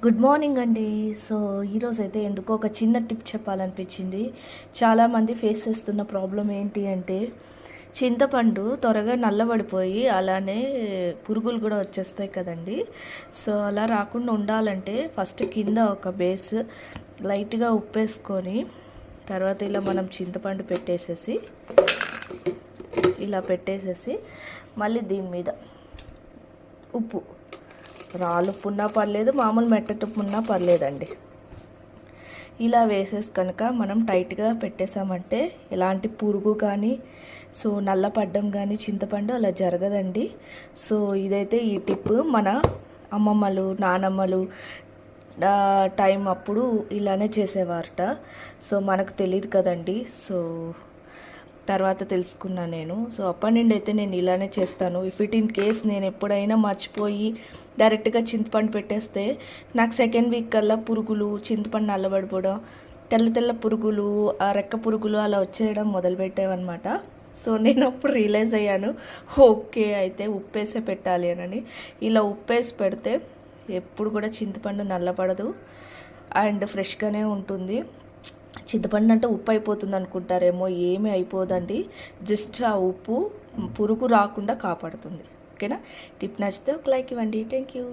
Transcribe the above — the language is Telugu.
గుడ్ మార్నింగ్ అండి. సో ఈరోజు అయితే ఎందుకో ఒక చిన్న టిప్ చెప్పాలనిపించింది. చాలామంది ఫేస్ చేస్తున్న ప్రాబ్లం ఏంటి అంటే చింతపండు త్వరగా నల్లబడిపోయి అలానే పురుగులు కూడా వచ్చేస్తాయి కదండి. సో అలా రాకుండా ఉండాలంటే ఫస్ట్ కింద ఒక బేస్ లైట్గా ఉప్పేసుకొని తర్వాత ఇలా మనం చింతపండు పెట్టేసేసి మళ్ళీ దీని మీద ఉప్పు, రాళ్ళు ఉప్పు ఉన్నా పర్లేదు, మామూలు మెట్టటుప్పు ఉన్నా పర్లేదండి. ఇలా వేసేసి కనుక మనం టైట్గా పెట్టేసామంటే ఎలాంటి పురుగు కానీ సో నల్లపడ్డం కానీ చింతపండు అలా జరగదండి. సో ఇదైతే ఈ టిప్ మన అమ్మమ్మలు నానమ్మలు టైం అప్పుడు ఇలానే చేసేవారట. సో మనకు తెలియదు కదండి. సో తర్వాత తెలుసుకున్నా నేను. సో అప్పటి నుండి అయితే నేను ఇలానే చేస్తాను. ఇఫ్ ఇట్ ఇన్ కేస్ నేను ఎప్పుడైనా మర్చిపోయి డైరెక్ట్గా చింతపండు పెట్టేస్తే నాకు సెకండ్ వీక్ కల్లా పురుగులు, చింతపండు నల్లబడిపోవడం, తెల్ల తెల్ల పురుగులు, ఆ రెక్క పురుగులు అలా వచ్చేయడం మొదలుపెట్టేవన్నమాట. సో నేను అప్పుడు రియలైజ్ అయ్యాను, ఓకే అయితే ఉప్పేసే పెట్టాలి అని. ఇలా ఉప్పేసి పెడితే ఎప్పుడు కూడా చింతపండు నల్లపడదు అండ్ ఫ్రెష్గానే ఉంటుంది. చింతపండు అంటే ఉప్పు అయిపోతుంది అనుకుంటారేమో, ఏమీ అయిపోదండి. జస్ట్ ఆ ఉప్పు పురుగు రాకుండా కాపాడుతుంది. ఓకేనా? టిప్ నచ్చితే ఒక లైక్ ఇవ్వండి. Thank you.